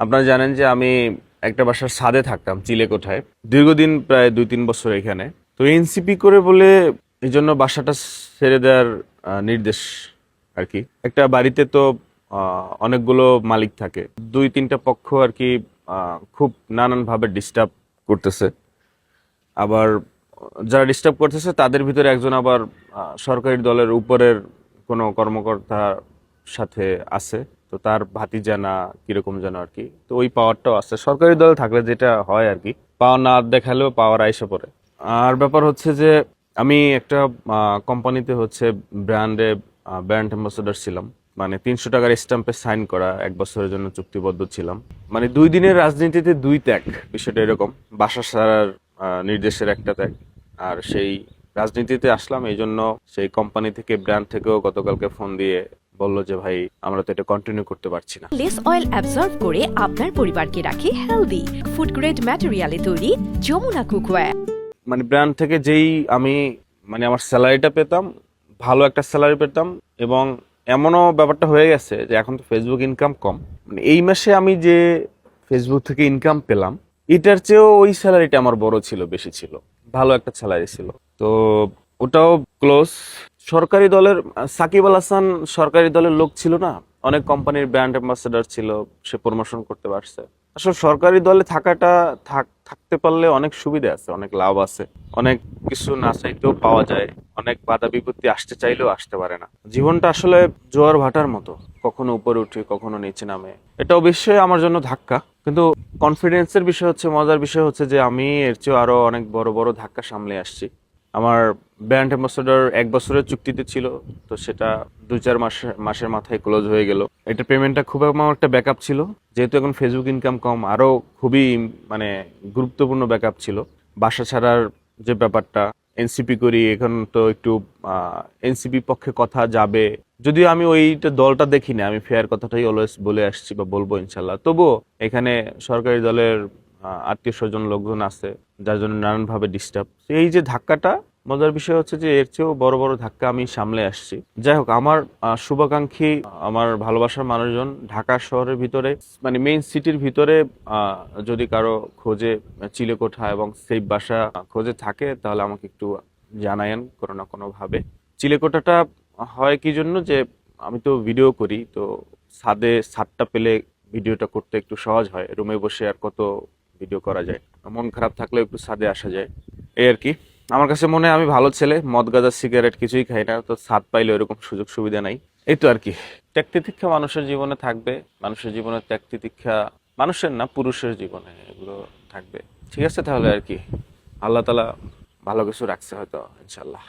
আপনারা জানেন যে আমি একটা বাসার ছাদে থাকতাম চিলেকোঠায় দীর্ঘদিন, প্রায় 2-3 বছর এখানে। তো এনসিপি করে বলে এই জন্য বাসাটা ছেড়ে দেওয়ার নির্দেশ আর কি। একটা বাড়িতে তো অনেকগুলো মালিক থাকে, 2-3টা পক্ষ আর কি খুব নানানভাবে ডিস্টার্ব করতেছে। আবার যারা ডিস্টার্ব করতেছে তাদের ভিতরে একজন আবার সরকারি দলের উপরের কোনো কর্মকর্তার সাথে আছে। তো তার ভাতিজা না কিরকম যেন আর কি। তো ওই পাওয়ারটাও আছে সরকারি দলে থাকলে, যেটা হয় আর কি, পাওয়ার না দেখালেও পাওয়ার আইসা পড়ে। আর ব্যাপার হচ্ছে যে আমি একটা কোম্পানিতে হচ্ছে ব্র্যান্ড অ্যাম্বাসেডর ছিলাম। মানে 300 টাকার স্ট্যাম্পে সাইন করা, 1 বছরের জন্য চুক্তিবদ্ধ ছিলাম। মানে 2 দিনের রাজনীতিতে 2 ত্যাগ, বিষয়টা এরকম। বাসা ছাড়ার নির্দেশের একটা ত্যাগ। আর সেই রাজনীতিতে আসলাম এই জন্য সেই কোম্পানি থেকে, ব্র্যান্ড থেকেও গতকালকে ফোন দিয়ে বললো যে ভাই আমরা তো এটা কন্টিনিউ করতে পারছি না। লেস অয়েল অ্যাবজর্ব করে আপনার পরিবারকে রাখে হেলদি। ফুড গ্রেড ম্যাটেরিয়ালে তৈরি যমুনা কুকওয়্যার। মানে ব্র্যান্ড থেকে যেই আমি, মানে আমার স্যালারিটা পেতাম, ভালো একটা স্যালারি পেতাম। এবং এমনও ব্যাপারটা হয়ে গেছে যে এখন তো ফেসবুক ইনকাম কম। মানে এই মাসে আমি যে ফেসবুক থেকে ইনকাম পেলাম, এটার চেয়েও ওই স্যালারিটা আমার বড় ছিল, বেশি ছিল, ভালো একটা স্যালারি ছিল। তো ওটাও ক্লোজ। সরকারি দলের সাকিব আল হাসান সরকারি দলের লোক ছিল না, অনেক কোম্পানির ব্র্যান্ড অ্যাম্বাসেডর ছিল, সে প্রমোশন করতে পারছে। আসলে সরকারি দলে থাকাটা, থাকতে পারলে অনেক সুবিধা আছে, অনেক লাভ আছে, অনেক কিছু না চাইতেও পাওয়া যায়, অনেক বাধা বিপত্তি আসতে চাইলেও আসতে পারে না। জীবনটা আসলে জোয়ার ভাটার মতো, কখনো উপরে উঠে কখনো নিচে নামে। এটা অবশ্যই আমার জন্য ধাক্কা, কিন্তু কনফিডেন্সের বিষয় হচ্ছে, মজার বিষয় হচ্ছে যে আমি এর চেয়েও আরো অনেক বড় বড় ধাক্কা সামলে আসছি। আমার ব্র্যান্ড অ্যাম্বাসেডর 1 বছরের চুক্তিতে ছিল, তো সেটা 2-4 মাসের মাথায় ক্লোজ হয়ে গেল। এটা পেমেন্টটা খুব আমার একটা ব্যাকআপ ছিল, যেহেতু এখন ফেসবুক ইনকাম কম, আরো খুবই মানে গুরুত্বপূর্ণ ব্যাকআপ ছিল। বাসা ছাড়ার যে ব্যাপারটা, এনসিপি করি এখন, তো একটু এনসিপি পক্ষে কথা যাবে, যদিও আমি ওইটা দলটা দেখি না, আমি ফেয়ার কথাটাই অলওয়েজ বলে আসছি বা বলবো ইনশাল্লাহ। তবুও এখানে সরকারি দলের আত্মীয় স্বজন লোকজন আছে, যার জন্য নানানভাবে ডিস্টার্ব। এই যে ধাক্কাটা, মজার বিষয় হচ্ছে যে এর চেয়েও বড় বড় ধাক্কা আমি সামলে আসছি। যাই হোক, আমার শুভাকাঙ্ক্ষী, আমার ভালোবাসার মানুষজন ঢাকা শহরের ভিতরে, মানে মেইন সিটির ভিতরে যদি কারো খোঁজে চিলেকোঠা এবং সেফ বাসা খোঁজে থাকে, তাহলে আমাকে একটু জানায়েন কোনো না কোনো ভাবে। চিলেকোঠাটা হয় কি জন্য, যে আমি তো ভিডিও করি, তো ছাদটা পেলে ভিডিওটা করতে একটু সহজ হয়। রুমে বসে আর কত ভিডিও করা যায়, মন খারাপ থাকলে একটু ছাদে আসা যায়, এই আর কি। আমার কাছে মনে হয় আমি ভালো ছেলে, মদ গাঁজা সিগারেট কিছুই খাই না, তো ছাদ পাইলে এরকম সুযোগ সুবিধা নাই। এই তো আর কি। ত্যাগ তিতিক্ষা মানুষের জীবনে থাকবে, মানুষের জীবনে ত্যাগ তিতিক্ষা, মানুষের না পুরুষের জীবনে এগুলো থাকবে। ঠিক আছে তাহলে আর কি, আল্লাহ তাআলা ভালো কিছু রাখছে হয়তো, ইনশাল্লাহ।